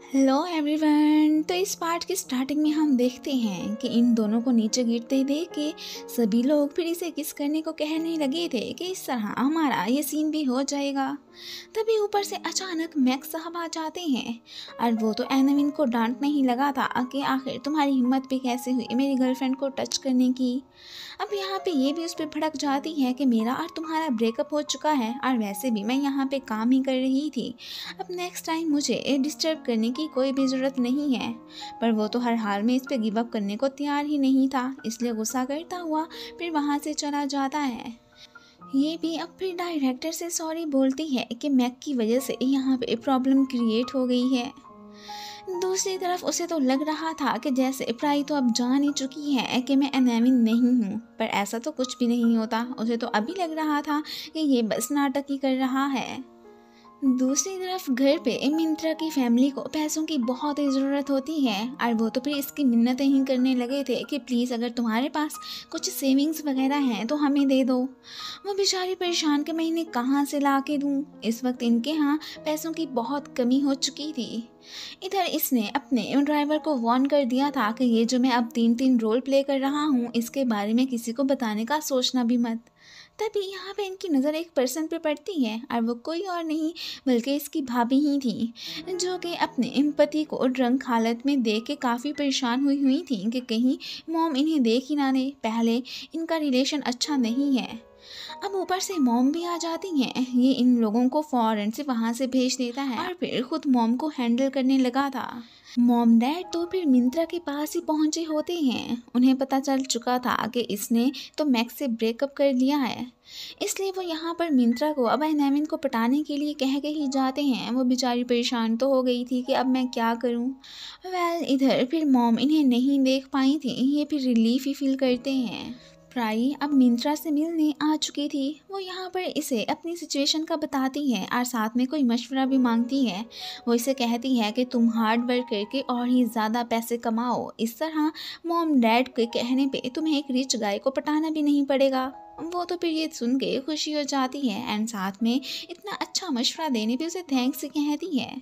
Hello everyone. तो इस part की स्टार्टिंग में हम देखते हैं कि इन दोनों को नीचे गिरते देख के सभी लोग फिर इसे किस करने को कहने लगे थे कि इस तरह हमारा ये सीन भी हो जाएगा। तभी ऊपर से अचानक मैक्स साहब आ जाते हैं और वो तो एनाविन को डांटने ही लगा था कि आखिर तुम्हारी हिम्मत भी कैसे हुई मेरी गर्लफ्रेंड को टच करने की। अब यहाँ पे ये भी उस पर भड़क जाती है कि मेरा और तुम्हारा ब्रेकअप हो चुका है और वैसे भी मैं यहाँ पे काम ही कर रही थी। अब नेक्स्ट टाइम मुझे डिस्टर्ब करने की कोई भी ज़रूरत नहीं है। पर वो तो हर हाल में इस पे गिव अप करने को तैयार ही नहीं था, इसलिए गुस्सा करता हुआ फिर वहाँ से चला जाता है। ये भी अब फिर डायरेक्टर से सॉरी बोलती है कि मैक की वजह से यहाँ पे प्रॉब्लम क्रिएट हो गई है। दूसरी तरफ उसे तो लग रहा था कि जैसे प्राई तो अब जान ही चुकी है कि मैं एनाविन नहीं हूँ, पर ऐसा तो कुछ भी नहीं होता। उसे तो अभी लग रहा था कि ये बस नाटक ही कर रहा है। दूसरी तरफ घर पे मिंत्रा की फैमिली को पैसों की बहुत ही ज़रूरत होती है और वो तो फिर इसकी मिन्नतें ही करने लगे थे कि प्लीज़ अगर तुम्हारे पास कुछ सेविंग्स वगैरह हैं तो हमें दे दो। वो बेचारी परेशान के महीने कहाँ से ला के दूँ। इस वक्त इनके यहाँ पैसों की बहुत कमी हो चुकी थी। इधर इसने अपने ड्राइवर को वार्न कर दिया था कि ये जो मैं अब 3 रोल प्ले कर रहा हूँ इसके बारे में किसी को बताने का सोचना भी मत। तभी यहाँ पे इनकी नज़र एक पर्सन पे पड़ती है और वो कोई और नहीं बल्कि इसकी भाभी ही थी, जो कि अपने पति को ड्रंक हालत में देख के काफ़ी परेशान हुई थी कि कहीं मॉम इन्हें देख ही ना ले। पहले इनका रिलेशन अच्छा नहीं है, अब ऊपर से मॉम भी आ जाती हैं। ये इन लोगों को फौरन से वहाँ से भेज देता है और फिर खुद मॉम को हैंडल करने लगा था। मॉम डैड तो फिर मिंत्रा के पास ही पहुंचे होते हैं। उन्हें पता चल चुका था कि इसने तो मैक्स से ब्रेकअप कर लिया है, इसलिए वो यहाँ पर मिंत्रा को अब एनाविन को पटाने के लिए कह के ही जाते हैं। वो बेचारी परेशान तो हो गई थी कि अब मैं क्या करूँ। इधर फिर मॉम इन्हें नहीं देख पाई थी, ये फिर रिलीफ ही फील करते हैं। प्राई अब मिंत्रा से मिलने आ चुकी थी। वो यहाँ पर इसे अपनी सिचुएशन का बताती है और साथ में कोई मशवरा भी मांगती है। वो इसे कहती है कि तुम हार्ड वर्क करके और ही ज़्यादा पैसे कमाओ, इस तरह मॉम डैड के कहने पे तुम्हें एक रिच गाय को पटाना भी नहीं पड़ेगा। वो तो फिर ये सुन के खुशी हो जाती है एंड साथ में इतना अच्छा मशवरा देने पे उसे थैंक्स कहती है।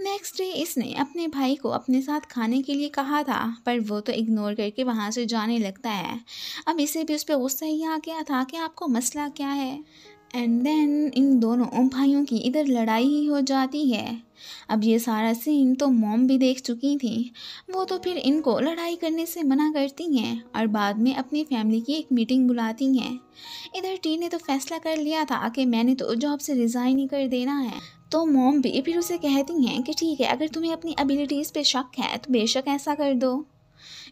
नेक्स्ट डे इसने अपने भाई को अपने साथ खाने के लिए कहा था, पर वो तो इग्नोर करके वहाँ से जाने लगता है। अब इसे भी उस पर गुस्सा ही आ गया था कि आपको मसला क्या है। एंड देन इन दोनों भाइयों की इधर लड़ाई ही हो जाती है। अब ये सारा सीन तो मॉम भी देख चुकी थी। वो तो फिर इनको लड़ाई करने से मना करती हैं और बाद में अपनी फैमिली की एक मीटिंग बुलाती हैं। इधर टी ने तो फैसला कर लिया था कि मैंने तो जॉब से रिज़ाइन ही कर देना है। तो मॉम भी फिर उसे कहती हैं कि ठीक है, अगर तुम्हें अपनी एबिलिटीज़ पे शक है तो बेशक ऐसा कर दो।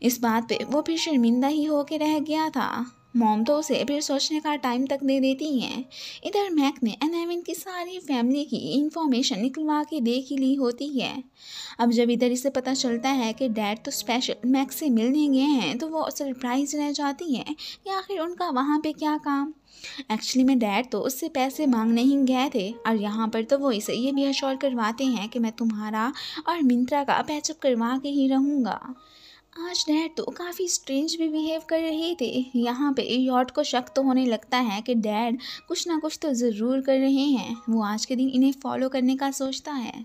इस बात पे वो फिर शर्मिंदा ही होके रह गया था। मॉम तो उसे फिर सोचने का टाइम तक दे देती हैं। इधर मैक ने एनाविन की सारी फैमिली की इंफॉर्मेशन निकलवा के देख ही ली होती है। अब जब इधर इसे पता चलता है कि डैड तो स्पेशल मैक से मिलने गए हैं तो वो सरप्राइज रह जाती है कि आखिर उनका वहाँ पे क्या काम। एक्चुअली में डैड तो उससे पैसे मांगने ही गए थे और यहाँ पर तो वो इसे ये भी अश्योर करवाते हैं कि मैं तुम्हारा और मिंत्रा का पैचअप करवा के ही रहूँगा। आज डैड तो काफ़ी स्ट्रेंज भी बिहेव कर रहे थे। यहाँ पे यॉट को शक तो होने लगता है कि डैड कुछ ना कुछ तो ज़रूर कर रहे हैं। वो आज के दिन इन्हें फॉलो करने का सोचता है।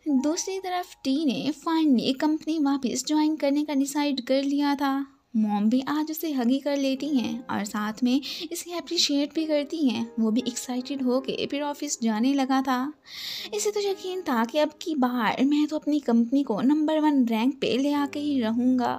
दूसरी तरफ टी ने फाइनली कंपनी वापस ज्वाइन करने का डिसाइड कर लिया था। मॉम भी आज उसे हगी कर लेती हैं और साथ में इसे अप्रिशिएट भी करती हैं। वो भी एक्साइटेड होके फिर ऑफिस जाने लगा था। इसे तो यकीन था कि अब की बार मैं तो अपनी कंपनी को नंबर 1 रैंक पे ले आके ही रहूँगा।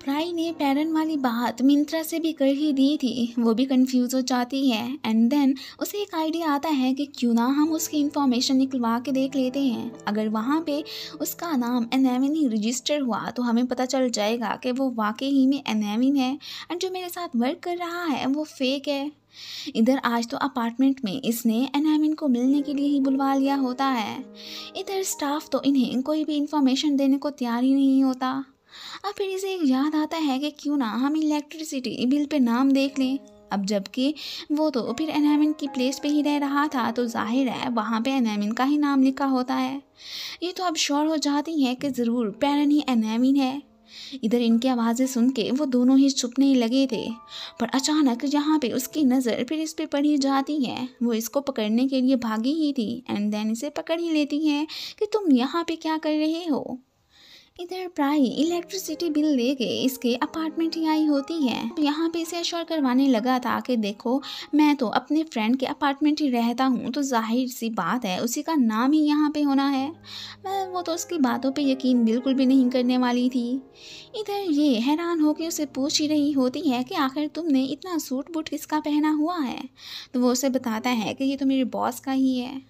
प्राई ने पैरन वाली बात मिंत्रा से भी कर ही दी थी। वो भी कंफ्यूज हो जाती है एंड देन उसे एक आइडिया आता है कि क्यों ना हम उसकी इन्फॉर्मेशन निकलवा के देख लेते हैं। अगर वहाँ पे उसका नाम एनाविन ही रजिस्टर हुआ तो हमें पता चल जाएगा कि वो वाकई ही में एनाविन है एंड जो मेरे साथ वर्क कर रहा है वो फेक है। इधर आज तो अपार्टमेंट में इसने एनाविन को मिलने के लिए ही बुलवा लिया होता है। इधर स्टाफ तो इन्हें कोई भी इंफॉर्मेशन देने को तैयार ही नहीं होता। अब फिर इसे एक याद आता है कि क्यों ना हम इलेक्ट्रिसिटी बिल पे नाम देख लें। अब जबकि वो तो फिर एनाविन की प्लेस पे ही रह रहा था तो जाहिर है वहाँ पे एनाविन का ही नाम लिखा होता है। ये तो अब श्योर हो जाती है कि ज़रूर पैरन ही एनाविन है। इधर इनकी आवाज़ें सुन के वो दोनों ही चुपने लगे थे, पर अचानक यहाँ पे उसकी नज़र फिर इस पे पड़ी जाती है। वो इसको पकड़ने के लिए भागी ही थी एंड देन इसे पकड़ ही लेती है कि तुम यहाँ पे क्या कर रहे हो। इधर प्राई इलेक्ट्रिसिटी बिल लेके इसके अपार्टमेंट ही आई होती है। यहाँ पे इसे अश्योर करवाने लगा था कि देखो मैं तो अपने फ्रेंड के अपार्टमेंट ही रहता हूँ, तो जाहिर सी बात है उसी का नाम ही यहाँ पे होना है। वो तो उसकी बातों पे यकीन बिल्कुल भी नहीं करने वाली थी। इधर ये हैरान होकर उसे पूछ ही रही होती है कि आखिर तुमने इतना सूट बूट किसका पहना हुआ है। तो वो उसे बताता है कि ये तो मेरे बॉस का ही है।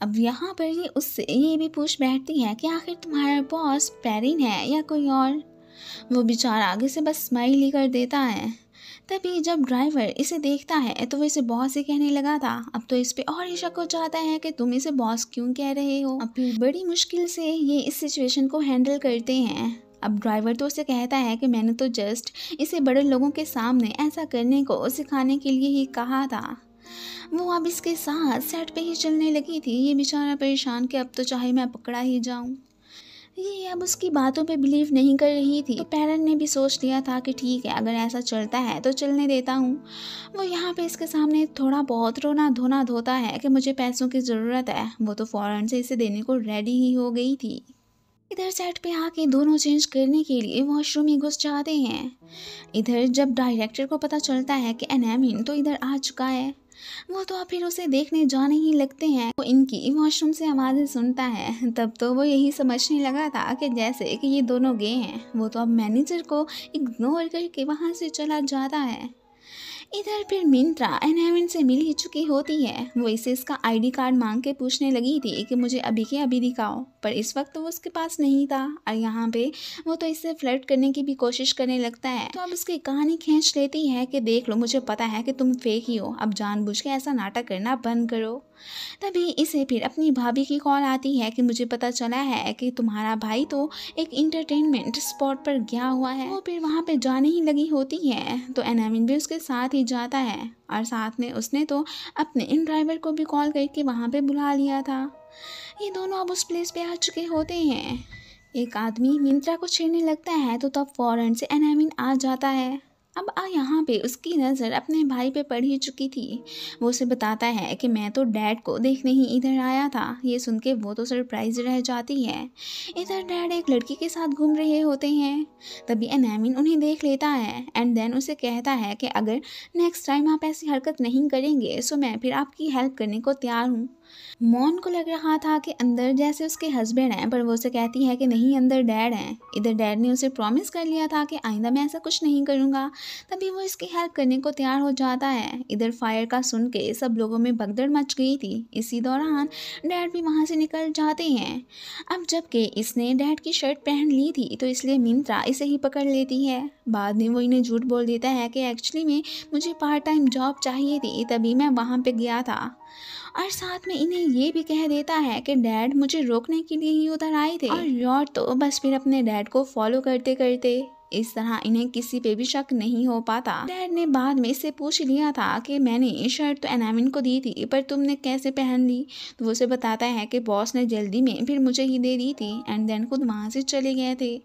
अब यहाँ पर ये उससे ये भी पूछ बैठती है कि आखिर तुम्हारा बॉस पेरिन है या कोई और। वो बेचारा आगे से बस स्माइल ही कर देता है। तभी जब ड्राइवर इसे देखता है तो वो इसे बॉस ही कहने लगा था। अब तो इस पे और ही शक हो जाता है कि तुम इसे बॉस क्यों कह रहे हो। अब फिर बड़ी मुश्किल से ये इस सिचुएशन को हैंडल करते हैं। अब ड्राइवर तो उसे कहता है कि मैंने तो जस्ट इसे बड़े लोगों के सामने ऐसा करने को सिखाने के लिए ही कहा था। वो अब इसके साथ सेट पे ही चलने लगी थी। ये बेचारा परेशान कि अब तो चाहे मैं पकड़ा ही जाऊं। ये अब उसकी बातों पे बिलीव नहीं कर रही थी। तो पेरेंट ने भी सोच लिया था कि ठीक है अगर ऐसा चलता है तो चलने देता हूँ। वो यहाँ पे इसके सामने थोड़ा बहुत रोना धोना धोता है कि मुझे पैसों की ज़रूरत है। वो तो फ़ौरन से इसे देने को रेडी ही हो गई थी। इधर सेट पे आके दोनों चेंज करने के लिए वॉशरूम में घुस जाते हैं। इधर जब डायरेक्टर को पता चलता है कि एनामिन तो इधर आ चुका है, वो तो अब फिर उसे देखने जाने ही लगते हैं। वो इनकी वॉशरूम से आवाज़ें सुनता है। तब तो वो यही समझने लगा था कि जैसे कि ये दोनों गए हैं। वो तो अब मैनेजर को इग्नोर करके वहाँ से चला जाता है। इधर फिर मिंत्रा एनामिन से मिल ही चुकी होती है। वो इसे इसका आईडी कार्ड मांग के पूछने लगी थी कि मुझे अभी के अभी दिखाओ, पर इस वक्त तो वो उसके पास नहीं था। और यहाँ पे वो तो इससे फ्लर्ट करने की भी कोशिश करने लगता है। तो अब उसकी कहानी खींच लेती है कि देख लो मुझे पता है कि तुम फेक ही हो, अब जानबूझ के ऐसा नाटक करना बंद करो। तभी इसे फिर अपनी भाभी की कॉल आती है कि मुझे पता चला है कि तुम्हारा भाई तो एक इंटरटेनमेंट स्पॉट पर गया हुआ है। वो फिर वहाँ पे जाने ही लगी होती है। तो एनामिन भी उसके साथ ही जाता है और साथ में उसने तो अपने इन ड्राइवर को भी कॉल करके वहाँ पे बुला लिया था। ये दोनों अब उस प्लेस पे आ चुके होते हैं। एक आदमी मिंत्रा को छेड़ने लगता है तो तब फौरन से एनामिन आ जाता है। अब यहाँ पे उसकी नज़र अपने भाई पे पड़ ही चुकी थी। वो उसे बताता है कि मैं तो डैड को देखने ही इधर आया था। ये सुन के वो तो सरप्राइज रह जाती है। इधर डैड एक लड़की के साथ घूम रहे होते हैं। तभी एनामिन उन्हें देख लेता है एंड देन उसे कहता है कि अगर नेक्स्ट टाइम आप ऐसी हरकत नहीं करेंगे तो मैं फिर आपकी हेल्प करने को तैयार हूँ। मॉन को लग रहा था कि अंदर जैसे उसके हस्बैंड हैं, पर वो उसे कहती है कि नहीं अंदर डैड हैं। इधर डैड ने उसे प्रॉमिस कर लिया था कि आइंदा मैं ऐसा कुछ नहीं करूँगा। तभी वो इसकी हेल्प करने को तैयार हो जाता है। इधर फायर का सुन के सब लोगों में भगदड़ मच गई थी। इसी दौरान डैड भी वहाँ से निकल जाते हैं। अब जबकि इसने डैड की शर्ट पहन ली थी तो इसलिए मिंत्रा इसे ही पकड़ लेती है। बाद में वो इन्हें झूठ बोल देता है कि एक्चुअली में मुझे पार्ट टाइम जॉब चाहिए थी, तभी मैं वहाँ पे गया था। और साथ में इन्हें ये भी कह देता है कि डैड मुझे रोकने के लिए ही उधर आए थे। और यॉर तो बस फिर अपने डैड को फॉलो करते करते इस तरह इन्हें किसी पे भी शक नहीं हो पाता। डैड ने बाद में इससे पूछ लिया था कि मैंने ये शर्ट तो एनामिन को दी थी, पर तुमने कैसे पहन ली। तो वो उसे बताता है कि बॉस ने जल्दी में फिर मुझे ही दे दी थी एंड देन खुद वहाँ से चले गए थे।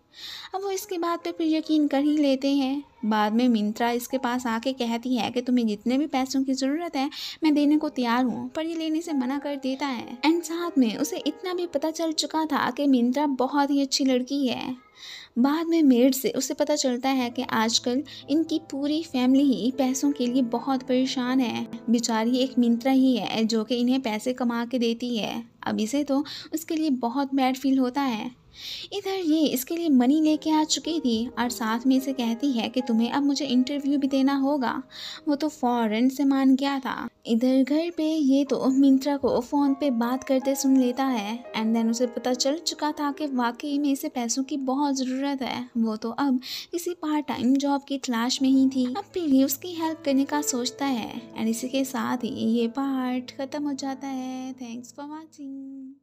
अब वो इसकी बात पे फिर यकीन कर ही लेते हैं। बाद में मिंत्रा इसके पास आके कहती है कि तुम्हें जितने भी पैसों की ज़रूरत है मैं देने को तैयार हूँ, पर ये लेने से मना कर देता है। एंड साथ में उसे इतना भी पता चल चुका था कि मिंत्रा बहुत ही अच्छी लड़की है। बाद में मेड से उसे पता चलता है कि आजकल इनकी पूरी फैमिली ही पैसों के लिए बहुत परेशान है। बेचारी एक मिंत्रा ही है जो कि इन्हें पैसे कमा के देती है। अब इसे तो उसके लिए बहुत बैड फील होता है। इधर ये इसके लिए मनी लेके आ चुकी थी और साथ में इसे कहती है कि तुम्हें अब मुझे इंटरव्यू भी देना होगा। वो तो फौरन से मान गया था। इधर घर पे ये तो मिंत्रा को फ़ोन पे बात करते सुन लेता है एंड देन उसे पता चल चुका था कि वाकई में इसे पैसों की बहुत ज़रूरत है। वो तो अब किसी पार्ट टाइम जॉब की तलाश में ही थी। अब फिर ये उसकी हेल्प करने का सोचता है एंड इसी के साथ ही ये पार्ट ख़त्म हो जाता है। Thanks for watching.